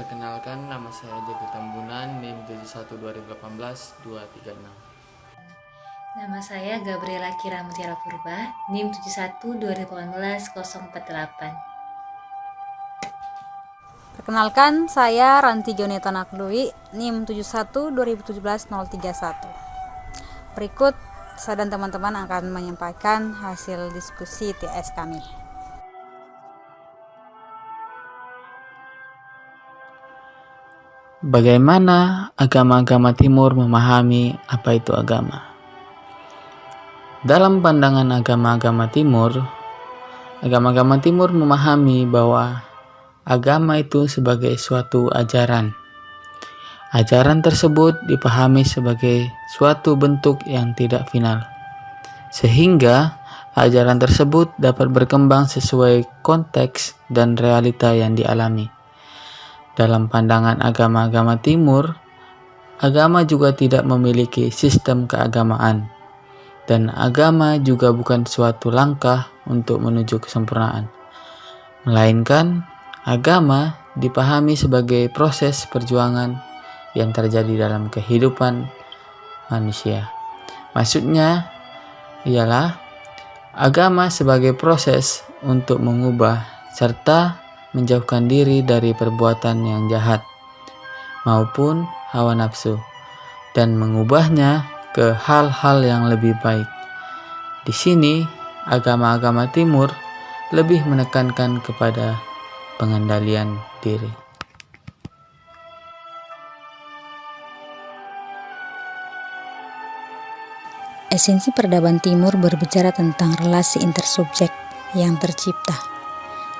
Perkenalkan, nama saya Jeffrey Tambunan, NIM 71 2018 236. Nama saya Gabriela Kira Mutiara Purba, NIM 71 2018 048. Perkenalkan, saya Ranti Joneta Nakdui, NIM 71 2017 031. Berikut saya dan teman-teman akan menyampaikan hasil diskusi TS kami. Bagaimana agama-agama timur memahami apa itu agama? Dalam pandangan agama-agama timur memahami bahwa agama itu sebagai suatu ajaran. Ajaran tersebut dipahami sebagai suatu bentuk yang tidak final, sehingga ajaran tersebut dapat berkembang sesuai konteks dan realita yang dialami. Dalam pandangan agama-agama timur, agama juga tidak memiliki sistem keagamaan, dan agama juga bukan suatu langkah untuk menuju kesempurnaan. Melainkan, agama dipahami sebagai proses perjuangan yang terjadi dalam kehidupan manusia. Maksudnya ialah agama sebagai proses untuk mengubah serta menjauhkan diri dari perbuatan yang jahat maupun hawa nafsu dan mengubahnya ke hal-hal yang lebih baik. Di sini, agama-agama timur lebih menekankan kepada pengendalian diri. Esensi peradaban timur berbicara tentang relasi intersubjek yang tercipta.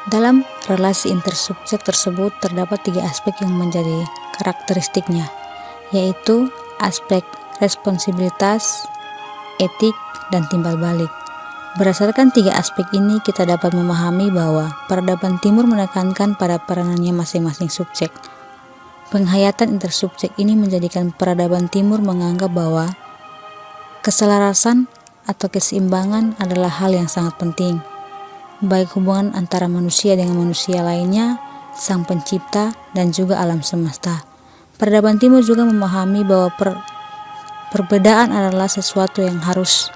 Dalam relasi intersubjek tersebut terdapat 3 aspek yang menjadi karakteristiknya, yaitu aspek responsibilitas, etik, dan timbal balik. Berdasarkan 3 aspek ini, kita dapat memahami bahwa peradaban timur menekankan pada peranannya masing-masing subjek. Penghayatan intersubjek ini menjadikan peradaban timur menganggap bahwa keselarasan atau keseimbangan adalah hal yang sangat penting, baik hubungan antara manusia dengan manusia lainnya, sang pencipta, dan juga alam semesta. Peradaban timur juga memahami bahwa perbedaan adalah sesuatu yang harus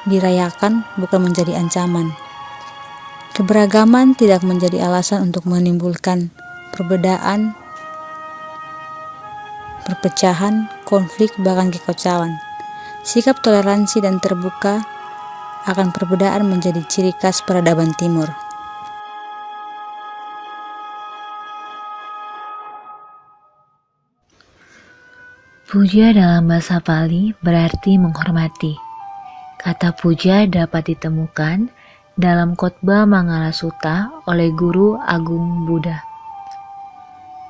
dirayakan, bukan menjadi ancaman. Keberagaman tidak menjadi alasan untuk menimbulkan perbedaan, perpecahan, konflik, bahkan kekacauan. Sikap toleransi dan terbuka akan perbedaan menjadi ciri khas peradaban timur. Puja dalam bahasa Pali berarti menghormati. Kata puja dapat ditemukan dalam Khotbah Mangala Sutta oleh Guru Agung Buddha.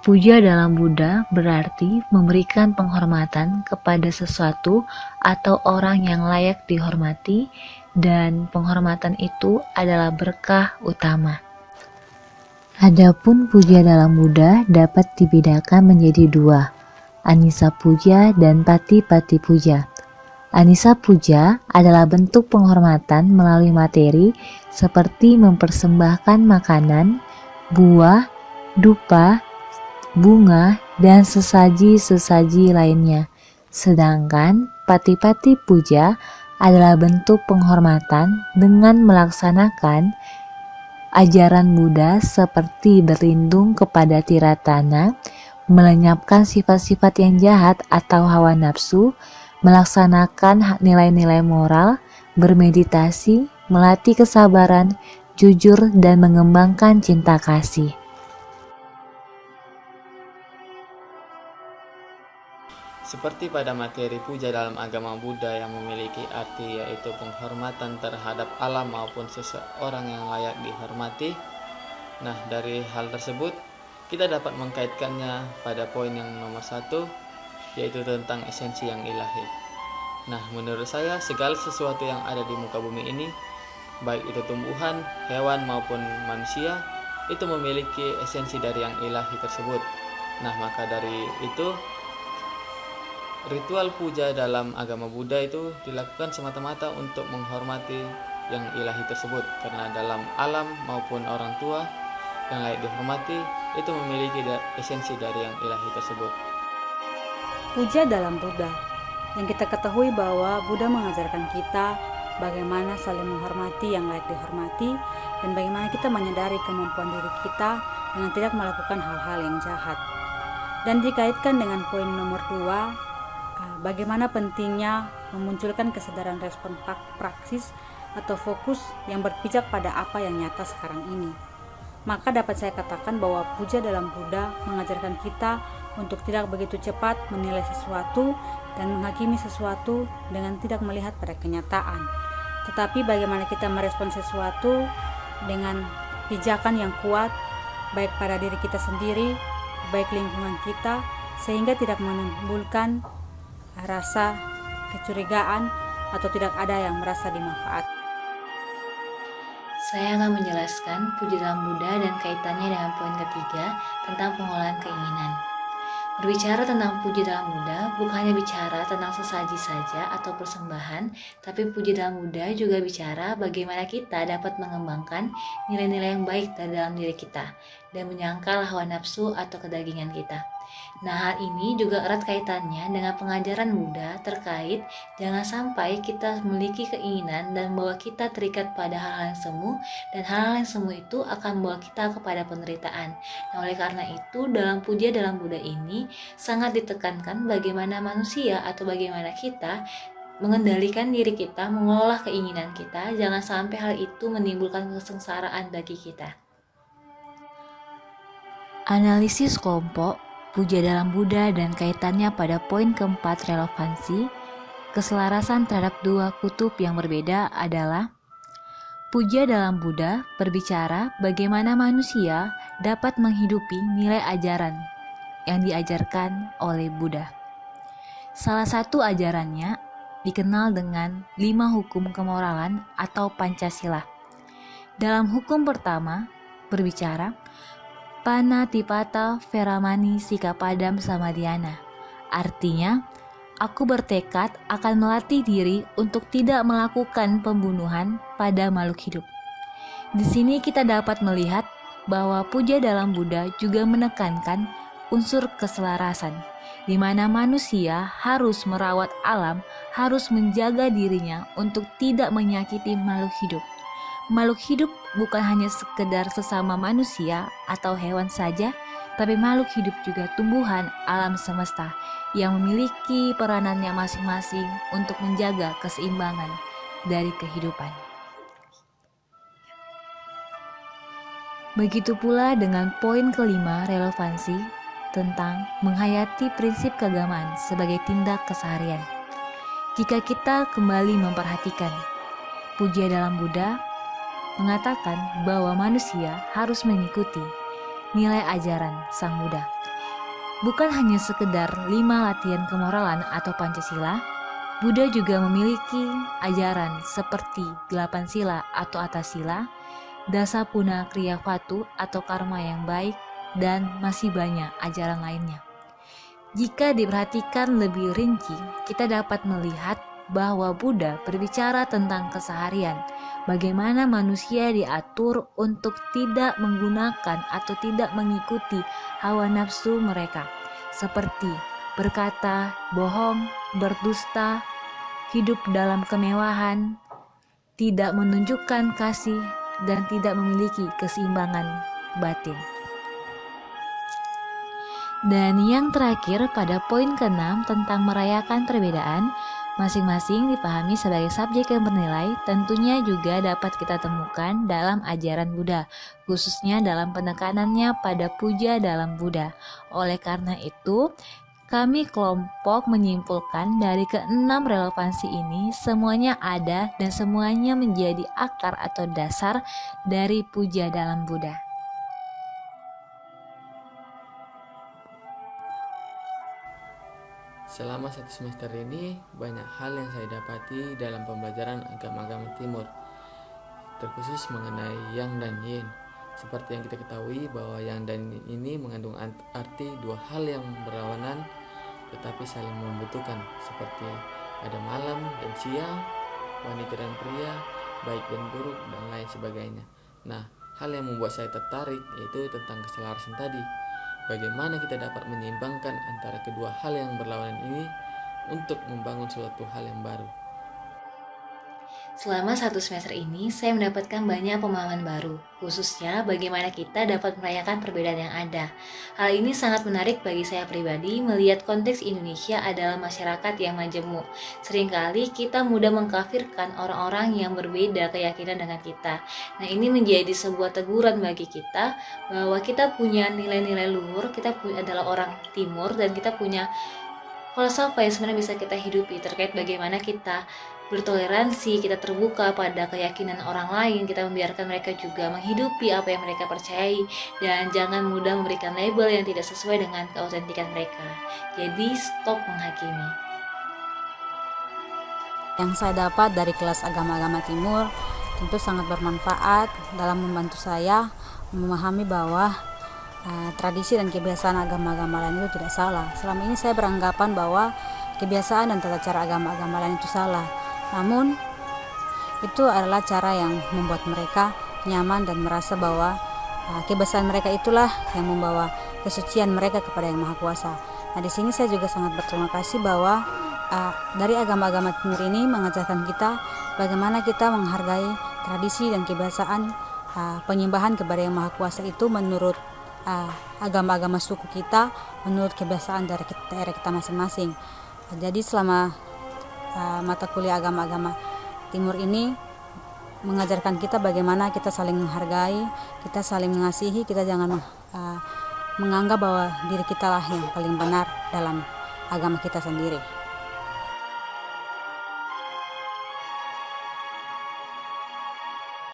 Puja dalam Buddha berarti memberikan penghormatan kepada sesuatu atau orang yang layak dihormati, dan penghormatan itu adalah berkah utama. Adapun puja dalam Buddha dapat dibedakan menjadi 2, Anisa Puja dan Pati-Pati Puja. Anisa Puja adalah bentuk penghormatan melalui materi seperti mempersembahkan makanan, buah, dupa, bunga, dan sesaji-sesaji lainnya. Sedangkan Pati-Pati Puja adalah bentuk penghormatan dengan melaksanakan ajaran Buddha seperti berlindung kepada tiratana, melenyapkan sifat-sifat yang jahat atau hawa nafsu, melaksanakan nilai-nilai moral, bermeditasi, melatih kesabaran, jujur, dan mengembangkan cinta kasih. Seperti pada materi puja dalam agama Buddha yang memiliki arti yaitu penghormatan terhadap alam maupun seseorang yang layak dihormati. Nah, dari hal tersebut kita dapat mengkaitkannya pada poin yang nomor 1, yaitu tentang esensi yang ilahi. Nah, menurut saya segala sesuatu yang ada di muka bumi ini, baik itu tumbuhan, hewan maupun manusia, itu memiliki esensi dari yang ilahi tersebut. Nah, maka dari itu ritual puja dalam agama Buddha itu dilakukan semata-mata untuk menghormati yang ilahi tersebut, karena dalam alam maupun orang tua yang layak dihormati itu memiliki esensi dari yang ilahi tersebut. Puja dalam Buddha. Yang kita ketahui bahwa Buddha mengajarkan kita bagaimana saling menghormati yang layak dihormati dan bagaimana kita menyadari kemampuan diri kita dengan tidak melakukan hal-hal yang jahat. Dan dikaitkan dengan poin nomor 2, bagaimana pentingnya memunculkan kesadaran respon praksis atau fokus yang berpijak pada apa yang nyata sekarang ini. Maka dapat saya katakan bahwa puja dalam Buddha mengajarkan kita untuk tidak begitu cepat menilai sesuatu dan menghakimi sesuatu dengan tidak melihat pada kenyataan. Tetapi bagaimana kita merespon sesuatu dengan pijakan yang kuat, baik pada diri kita sendiri, baik lingkungan kita, sehingga tidak menimbulkan rasa kecurigaan atau tidak ada yang merasa dimanfaatkan. Saya akan menjelaskan puja dalam Buddha dan kaitannya dengan poin ketiga tentang pengolahan keinginan. Berbicara tentang puja dalam Buddha bukan hanya bicara tentang sesaji saja atau persembahan, tapi puja dalam Buddha juga bicara bagaimana kita dapat mengembangkan nilai-nilai yang baik dari dalam diri kita dan menyangkal hawa nafsu atau kedagingan kita. Nah, hal ini juga erat kaitannya dengan pengajaran Buddha terkait jangan sampai kita memiliki keinginan dan bahwa kita terikat pada hal-hal yang semu, dan hal-hal yang semu itu akan membawa kita kepada penderitaan. Nah, oleh karena itu dalam puja dalam Buddha ini sangat ditekankan bagaimana manusia atau bagaimana kita mengendalikan diri kita, mengolah keinginan kita, jangan sampai hal itu menimbulkan kesengsaraan bagi kita. Analisis kelompok puja dalam Buddha dan kaitannya pada poin keempat relevansi, keselarasan terhadap dua kutub yang berbeda adalah puja dalam Buddha berbicara bagaimana manusia dapat menghidupi nilai ajaran yang diajarkan oleh Buddha. Salah satu ajarannya dikenal dengan 5 hukum kemoralan atau Pancasila. Dalam hukum pertama berbicara Panatipata Veramani Sikapadam Samadhyana. Artinya, aku bertekad akan melatih diri untuk tidak melakukan pembunuhan pada makhluk hidup. Di sini kita dapat melihat bahwa puja dalam Buddha juga menekankan unsur keselarasan, di mana manusia harus merawat alam, harus menjaga dirinya untuk tidak menyakiti makhluk hidup. Makhluk hidup bukan hanya sekedar sesama manusia atau hewan saja, tapi makhluk hidup juga tumbuhan alam semesta yang memiliki peranannya masing-masing untuk menjaga keseimbangan dari kehidupan. Begitu pula dengan poin kelima relevansi tentang menghayati prinsip keagamaan sebagai tindak keseharian. Jika kita kembali memperhatikan puja dalam Buddha mengatakan bahwa manusia harus mengikuti nilai ajaran Sang Buddha. Bukan hanya sekedar 5 latihan kemoralan atau Pancasila, Buddha juga memiliki ajaran seperti 8 sila atau Atasila, Dasa Puna Kriya Vatu atau karma yang baik, dan masih banyak ajaran lainnya. Jika diperhatikan lebih rinci, kita dapat melihat bahwa Buddha berbicara tentang keseharian, bagaimana manusia diatur untuk tidak menggunakan atau tidak mengikuti hawa nafsu mereka, seperti berkata bohong, berdusta, hidup dalam kemewahan, tidak menunjukkan kasih, dan tidak memiliki keseimbangan batin. Dan yang terakhir pada poin ke-6 tentang merayakan perbedaan, masing-masing dipahami sebagai subjek yang bernilai, tentunya juga dapat kita temukan dalam ajaran Buddha, khususnya dalam penekanannya pada puja dalam Buddha. Oleh karena itu, kami kelompok menyimpulkan dari ke-6 relevansi ini semuanya ada dan semuanya menjadi akar atau dasar dari puja dalam Buddha. Selama 1 semester ini, banyak hal yang saya dapati dalam pembelajaran agama-agama timur, terkhusus mengenai Yang dan Yin. Seperti yang kita ketahui bahwa Yang dan Yin ini mengandung arti dua hal yang berlawanan tetapi saling membutuhkan, seperti ada malam dan siang, wanita dan pria, baik dan buruk, dan lain sebagainya. Nah, hal yang membuat saya tertarik, yaitu tentang keselarasan tadi. Bagaimana kita dapat menyeimbangkan antara kedua hal yang berlawanan ini untuk membangun suatu hal yang baru. Selama 1 semester ini, saya mendapatkan banyak pemahaman baru, khususnya bagaimana kita dapat merayakan perbedaan yang ada. Hal ini sangat menarik bagi saya pribadi melihat konteks Indonesia adalah masyarakat yang majemuk. Seringkali kita mudah mengkafirkan orang-orang yang berbeda keyakinan dengan kita. Nah, ini menjadi sebuah teguran bagi kita bahwa kita punya nilai-nilai luhur, kita adalah orang timur dan kita punya falsafah yang sebenarnya bisa kita hidupi terkait bagaimana kita bertoleransi, kita terbuka pada keyakinan orang lain, kita membiarkan mereka juga menghidupi apa yang mereka percayai, dan jangan mudah memberikan label yang tidak sesuai dengan keautentikan mereka. Jadi stop menghakimi. Yang saya dapat dari kelas agama-agama timur tentu sangat bermanfaat dalam membantu saya memahami bahwa tradisi dan kebiasaan agama-agama lain itu tidak salah. Selama ini saya beranggapan bahwa kebiasaan dan tata cara agama-agama lain itu salah. Namun itu adalah cara yang membuat mereka nyaman dan merasa bahwa kebiasaan mereka itulah yang membawa kesucian mereka kepada Yang Maha Kuasa. Nah, di sini saya juga sangat berterima kasih bahwa dari agama-agama timur ini mengajarkan kita bagaimana kita menghargai tradisi dan kebiasaan penyembahan kepada Yang Maha Kuasa itu menurut agama-agama suku kita, menurut kebiasaan dari daerah kita masing-masing. Jadi selama mata kuliah agama-agama timur ini mengajarkan kita bagaimana kita saling menghargai, kita saling mengasihi, kita jangan menganggap bahwa diri kita lah yang paling benar dalam agama kita sendiri.